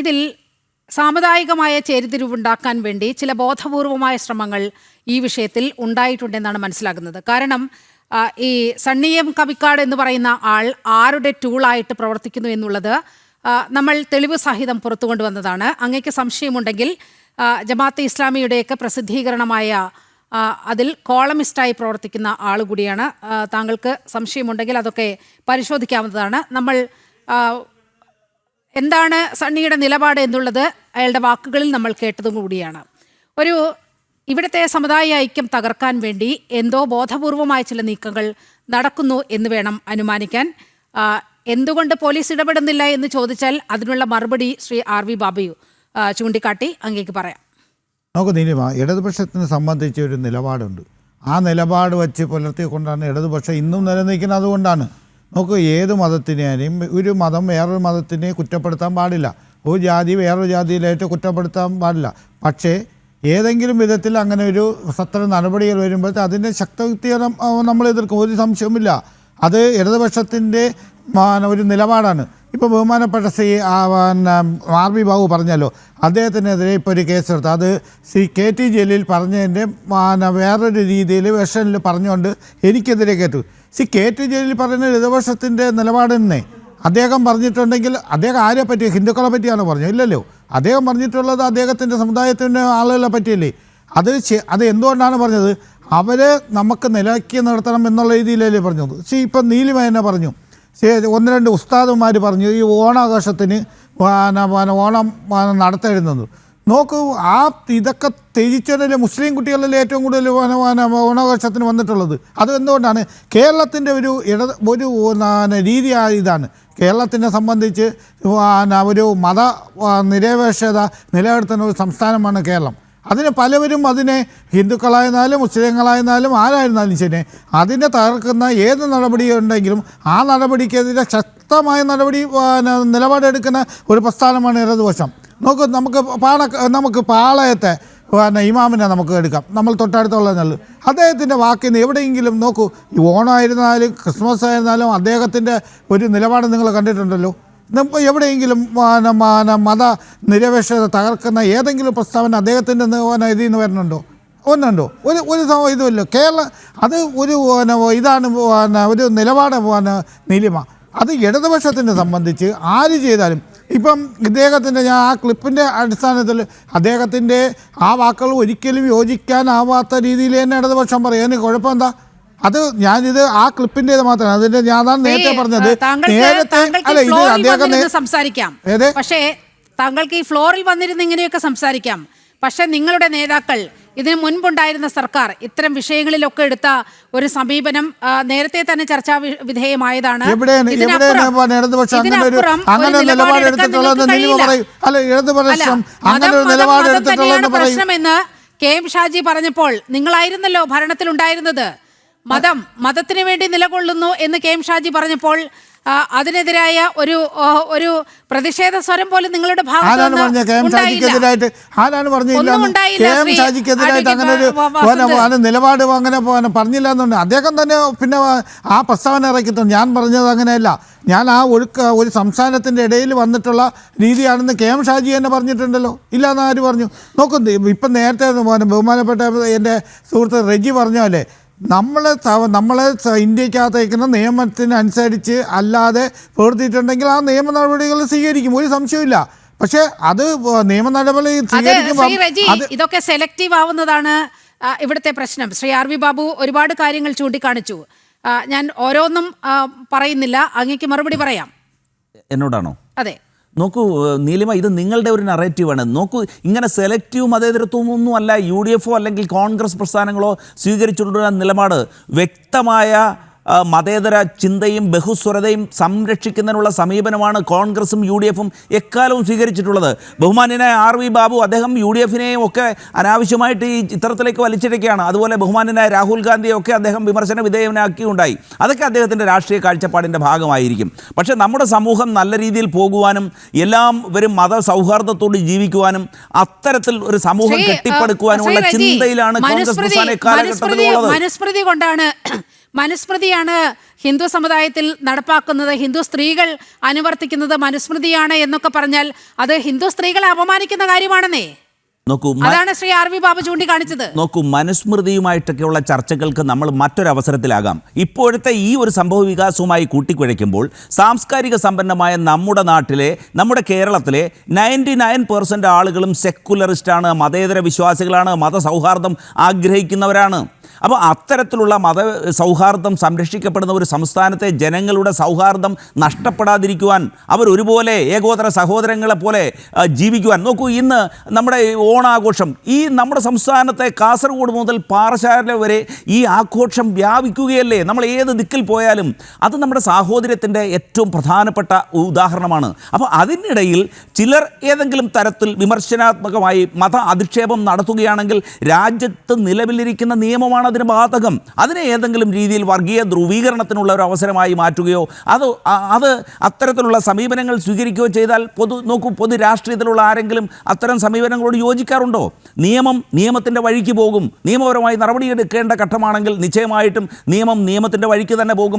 ഇതിൽ സാമുദായികമായ ചേരിതിരിവുണ്ടാക്കാൻ വേണ്ടി ചില ബോധപൂർവമായ ശ്രമങ്ങൾ ഈ വിഷയത്തിൽ ഉണ്ടായിട്ടുണ്ടെന്നാണ് മനസ്സിലാകുന്നത്. കാരണം ഈ സണ്ണിയം കവിക്കാട് എന്ന് പറയുന്ന ആൾ ആരുടെ ടൂളായിട്ട് പ്രവർത്തിക്കുന്നു എന്നുള്ളത് നമ്മൾ തെളിവ് സഹിതം പുറത്തു കൊണ്ടുവന്നതാണ്. അങ്ങേക്ക് സംശയമുണ്ടെങ്കിൽ ജമാഅത്തെ ഇസ്ലാമിയുടെയൊക്കെ പ്രസിദ്ധീകരണമായ അതിൽ കോളമിസ്റ്റായി പ്രവർത്തിക്കുന്ന ആൾ കൂടിയാണ്. താങ്കൾക്ക് സംശയമുണ്ടെങ്കിൽ അതൊക്കെ പരിശോധിക്കാവുന്നതാണ്. നമ്മൾ എന്താണ് സണ്ണിയുടെ നിലപാട് എന്നുള്ളത് അയാളുടെ വാക്കുകളിൽ നമ്മൾ കേട്ടതും കൂടിയാണ്. ഇവിടുത്തെ സമുദായ ഐക്യം തകർക്കാൻ വേണ്ടി എന്തോ ബോധപൂർവമായ ചില നീക്കങ്ങൾ നടക്കുന്നു എന്ന് വേണം അനുമാനിക്കാൻ. എന്തുകൊണ്ട് പോലീസ് ഇടപെടുന്നില്ല എന്ന് ചോദിച്ചാൽ അതിനുള്ള മറുപടി ശ്രീ RV ബാബു ചൂണ്ടിക്കാട്ടി അങ്ങേക്ക് പറയാം. നമുക്ക് നീലിമ, ഇടതുപക്ഷത്തിനെ സംബന്ധിച്ച് ഒരു നിലപാടുണ്ട്. ആ നിലപാട് വെച്ച് പുലർത്തിക്കൊണ്ടാണ് ഇടതുപക്ഷം ഇന്നും നിലനിൽക്കുന്നത്. അതുകൊണ്ടാണ് നമുക്ക് ഏത് മതത്തിനെയും ഒരു മതം വേറൊരു മതത്തിനെ കുറ്റപ്പെടുത്താൻ പാടില്ല, ഒരു ജാതി വേറൊരു ജാതിയിലായിട്ട് കുറ്റപ്പെടുത്താൻ പാടില്ല. പക്ഷേ ഏതെങ്കിലും വിധത്തിൽ അങ്ങനെ ഒരു സത്ര നടപടികൾ വരുമ്പോഴത്തെ അതിൻ്റെ ശക്തിയാണ് നമ്മൾ എതിർക്കും, ഒരു സംശയവുമില്ല. അത് ഇടതുപക്ഷത്തിൻ്റെ ഒരു നിലപാടാണ്. ഇപ്പോൾ ബഹുമാനപ്പെട്ട ശ്രീ RV ബാബു പറഞ്ഞല്ലോ, അദ്ദേഹത്തിനെതിരെ ഇപ്പോൾ ഒരു കേസെടുത്തു. അത് ശ്രീ KT ജലീൽ പറഞ്ഞതിൻ്റെ വേറൊരു രീതിയിൽ വെർഷനിൽ പറഞ്ഞുകൊണ്ട് എനിക്കെതിരെ കേട്ടു. KT ജലീൽ പറയുന്ന ഇടതുപക്ഷത്തിൻ്റെ നിലപാട് തന്നെ അദ്ദേഹം പറഞ്ഞിട്ടുണ്ടെങ്കിൽ അദ്ദേഹം ആരെ പറ്റി, ഹിന്ദുക്കളെ പറ്റിയാണ് പറഞ്ഞത്? ഇല്ലല്ലോ. അദ്ദേഹം പറഞ്ഞിട്ടുള്ളത് അദ്ദേഹത്തിൻ്റെ സമുദായത്തിൻ്റെ ആളുകളെ പറ്റിയല്ലേ. അത് എന്തുകൊണ്ടാണ് പറഞ്ഞത്? അവരെ നമുക്ക് നിലയ്ക്ക് നിർത്തണം എന്നുള്ള രീതിയിലല്ലേ പറഞ്ഞത്. ഇപ്പം നീലിമ തന്നെ പറഞ്ഞു, ഒന്ന് രണ്ട് ഉസ്താദുമാർ പറഞ്ഞു ഈ ഓണാഘോഷത്തിന് ഓണം നടത്തരുന്നത്. നോക്കൂ, ഇതൊക്കെ ത്യജിച്ചതല്ലേ മുസ്ലിം കുട്ടികളല്ലേ ഏറ്റവും കൂടുതൽ ഓണാഘോഷത്തിന് വന്നിട്ടുള്ളത്. അത് എന്തുകൊണ്ടാണ്? കേരളത്തിൻ്റെ ഒരു രീതി ഇതാണ്. കേരളത്തിനെ സംബന്ധിച്ച് ഒരു മത നിരപേക്ഷത നിലനിർത്തുന്ന ഒരു സംസ്ഥാനമാണ് കേരളം. അതിന് പലവരും അതിനെ ഹിന്ദുക്കളായിരുന്നാലും മുസ്ലിങ്ങളായിരുന്നാലും ആരായിരുന്നാലും ശരി അതിനെ തകർക്കുന്ന ഏത് നടപടി ഉണ്ടെങ്കിലും ആ നടപടിക്കെതിരെ ശക്തമായ നിലപാടെടുക്കുന്ന ഒരു പ്രസ്ഥാനമാണ് ഇടതുപക്ഷം. നമുക്ക് പാളയത്തെ ഇമാമിനെ നമുക്ക് എടുക്കാം, നമ്മൾ തൊട്ടടുത്തുള്ള നല്ല അദ്ദേഹത്തിൻ്റെ വാക്കിൽ നിന്ന് എവിടെയെങ്കിലും നോക്കൂ, ഈ ഓണമായിരുന്നാലും ക്രിസ്മസ് ആയിരുന്നാലും അദ്ദേഹത്തിൻ്റെ ഒരു നിലപാട് നിങ്ങൾ കണ്ടിട്ടുണ്ടല്ലോ. എവിടെയെങ്കിലും മത നിരപേക്ഷത തകർക്കുന്ന ഏതെങ്കിലും പ്രസ്താവന അദ്ദേഹത്തിൻ്റെ ഇതിൽ നിന്ന് വരുന്നുണ്ടോ? ഒന്നുണ്ടോ? ഒരു ഇതുമല്ലോ. അത് ഇതാണ് ഒരു നിലപാട് നീലിമ. അത് ഇടതുപക്ഷത്തിനെ സംബന്ധിച്ച് ആര് ചെയ്താലും ഇപ്പം ഇദ്ദേഹത്തിൻ്റെ ഞാൻ ആ ക്ലിപ്പിൻ്റെ അടിസ്ഥാനത്തിൽ അദ്ദേഹത്തിൻ്റെ ആ വാക്കുകൾ ഒരിക്കലും യോജിക്കാനാവാത്ത രീതിയിൽ തന്നെ ഇടതുപക്ഷം പറയും. അതിന് കുഴപ്പമെന്താ? അത് ഞാനിത് ആ ക്ലിപ്പിൻ്റേത് മാത്രമാണ്. അതിൻ്റെ ഞാൻ നേരത്തെ പറഞ്ഞത് സംസാരിക്കാം. പക്ഷേ താങ്കൾക്ക് ഈ ഫ്ലോറിൽ വന്നിരുന്ന് ഇങ്ങനെയൊക്കെ സംസാരിക്കാം. പക്ഷെ നിങ്ങളുടെ നേതാക്കൾ ഇതിനു മുൻപുണ്ടായിരുന്ന സർക്കാർ ഇത്തരം വിഷയങ്ങളിലൊക്കെ എടുത്ത ഒരു സമീപനം നേരത്തെ തന്നെ ചർച്ചാ വിധേയമായതാണ്. പ്രശ്നമെന്ന് KM ഷാജി പറഞ്ഞപ്പോൾ നിങ്ങളായിരുന്നല്ലോ ഭരണത്തിലുണ്ടായിരുന്നത്. മതത്തിന് വേണ്ടി നിലകൊള്ളുന്നു എന്ന് KM ഷാജി പറഞ്ഞപ്പോൾ അതിനെതിരായ ഒരു പ്രതിഷേധ സ്വരം പോലും നിങ്ങളുടെ നിലപാട് അങ്ങനെ പറഞ്ഞില്ല എന്നുണ്ട്. അദ്ദേഹം തന്നെ പിന്നെ ആ പ്രസ്താവന ഇറക്കിയിട്ടുണ്ട്. ഞാൻ പറഞ്ഞത് അങ്ങനെയല്ല, ഞാൻ ആ ഒരു സംസ്ഥാനത്തിൻ്റെ ഇടയിൽ വന്നിട്ടുള്ള രീതിയാണെന്ന് KM ഷാജി തന്നെ പറഞ്ഞിട്ടുണ്ടല്ലോ. ഇല്ലാന്ന് ആര് പറഞ്ഞു? നോക്കുന്നു. ഇപ്പം നേരത്തെ ബഹുമാനപ്പെട്ട എൻ്റെ സുഹൃത്ത് റെജി പറഞ്ഞ പോലെ നമ്മളെ ഇന്ത്യക്കകത്തേക്കുന്ന നിയമത്തിനനുസരിച്ച് അല്ലാതെ പ്രവർത്തിച്ചിട്ടുണ്ടെങ്കിൽ ആ നിയമ നടപടികൾ സ്വീകരിക്കും, ഒരു സംശയമില്ല. പക്ഷേ അത് നിയമ നടപടി ഇതൊക്കെ സെലക്റ്റീവ് ആവുന്നതാണ് ഇവിടുത്തെ പ്രശ്നം. ശ്രീ RV ബാബു ഒരുപാട് കാര്യങ്ങൾ ചൂണ്ടിക്കാണിച്ചു. ഞാൻ ഓരോന്നും പറയുന്നില്ല, അങ്ങേക്ക് മറുപടി പറയാം. എന്നോടാണോ? അതെ. നോക്കൂ നീലിമ, ഇത് നിങ്ങളുടെ ഒരു നറേറ്റീവാണ്. നോക്കൂ, ഇങ്ങനെ സെലക്റ്റീവ് മതേതരത്വം ഒന്നും അല്ല UDF അല്ലെങ്കിൽ കോൺഗ്രസ് പ്രസ്ഥാനങ്ങളോ സ്വീകരിച്ചിട്ടുള്ള നിലപാട്. വ്യക്തമായ മതേതര ചിന്തയും ബഹുസ്വരതയും സംരക്ഷിക്കുന്നതിനുള്ള സമീപനമാണ് കോൺഗ്രസും UDFും എക്കാലവും സ്വീകരിച്ചിട്ടുള്ളത്. ബഹുമാന്യനായ RV ബാബു അദ്ദേഹം UDFിനെയും ഒക്കെ അനാവശ്യമായിട്ട് ഈ ചിത്രത്തിലേക്ക് വലിച്ചിരിക്കുകയാണ്. അതുപോലെ ബഹുമാന്യനായ രാഹുൽ ഗാന്ധിയെ ഒക്കെ അദ്ദേഹം വിമർശന വിധേയനാക്കിയുണ്ടായി. അതൊക്കെ അദ്ദേഹത്തിൻ്റെ രാഷ്ട്രീയ കാഴ്ചപ്പാടിൻ്റെ ഭാഗമായിരിക്കും. പക്ഷേ നമ്മുടെ സമൂഹം നല്ല രീതിയിൽ പോകുവാനും എല്ലാവരും മതസൗഹാർദ്ദത്തോട് ജീവിക്കുവാനും അത്തരത്തിൽ ഒരു സമൂഹം കെട്ടിപ്പടുക്കുവാനുമുള്ള ചിന്തയിലാണ് കോൺഗ്രസ് പ്രസ്ഥാനം കാലഘട്ടത്തിലുള്ളത്. മനുസ്മൃതി കൊണ്ടാണ് മനുസ്മൃതിയാണ് ഹിന്ദു സമുദായത്തിൽ നടപ്പാക്കുന്നത്, ഹിന്ദു സ്ത്രീകൾ അനുവർത്തിക്കുന്നത് മനുസ്മൃതിയാണ് എന്നൊക്കെ പറഞ്ഞാൽ അത് ഹിന്ദു സ്ത്രീകളെ അപമാനിക്കുന്ന കാര്യമാണെന്നേ. നോക്കൂ, അതാണ് ശ്രീ ആർ വി ബാബു ചൂണ്ടിക്കാണിച്ചത്. നോക്കൂ, മനുസ്മൃതിയുമായിട്ടൊക്കെയുള്ള ചർച്ചകൾക്ക് നമ്മൾ മറ്റൊരവസരത്തിലാകാം. ഇപ്പോഴത്തെ ഈ ഒരു സംഭവ വികാസവുമായി കൂട്ടിക്കുഴയ്ക്കുമ്പോൾ സാംസ്കാരിക സമ്പന്നമായ നമ്മുടെ നാട്ടിലെ, നമ്മുടെ കേരളത്തിലെ 99% ആളുകളും സെക്കുലറിസ്റ്റാണ്, മതേതര വിശ്വാസികളാണ്, മതസൗഹാർദ്ദം ആഗ്രഹിക്കുന്നവരാണ്. അപ്പോൾ അത്തരത്തിലുള്ള മത സൗഹാർദ്ദം സംരക്ഷിക്കപ്പെടുന്ന ഒരു സംസ്ഥാനത്തെ ജനങ്ങളുടെ സൗഹാർദ്ദം നഷ്ടപ്പെടാതിരിക്കുവാൻ, അവരൊരുപോലെ ഏകോദര സഹോദരങ്ങളെ പോലെ ജീവിക്കുവാൻ. നോക്കൂ, ഇന്ന് നമ്മുടെ ഓണാഘോഷം ഈ നമ്മുടെ സംസ്ഥാനത്തെ കാസർഗോഡ് മുതൽ പാറശാല വരെ ഈ ആഘോഷം വ്യാപിക്കുകയല്ലേ. നമ്മൾ ഏത് ദിക്കിൽ പോയാലും അത് നമ്മുടെ സാഹോദര്യത്തിൻ്റെ ഏറ്റവും പ്രധാനപ്പെട്ട ഉദാഹരണമാണ്. അപ്പോൾ അതിനിടയിൽ ചിലർ ഏതെങ്കിലും തരത്തിൽ വിമർശനാത്മകമായി മത അധിക്ഷേപം നടത്തുകയാണെങ്കിൽ രാജ്യത്ത് നിലവിലിരിക്കുന്ന നിയമമാണ് അതിന് ബാധകം. അതിനെ ഏതെങ്കിലും രീതിയിൽ വർഗീയ ധ്രുവീകരണത്തിനുള്ള ഒരു അവസരമായി മാറ്റുകയോ അത് അത്തരത്തിലുള്ള സമീപനങ്ങൾ സ്വീകരിക്കുകയോ ചെയ്താൽ പൊതു രാഷ്ട്രീയത്തിലുള്ള ആരെങ്കിലും അത്തരം സമീപനങ്ങളോട് യോജിക്കാറുണ്ടോ? നിയമത്തിൻ്റെ വഴിക്ക് പോകും. നിയമപരമായി നടപടിയെടുക്കേണ്ട ഘട്ടമാണെങ്കിൽ നിശ്ചയമായിട്ടും നിയമത്തിൻ്റെ വഴിക്ക് തന്നെ പോകും.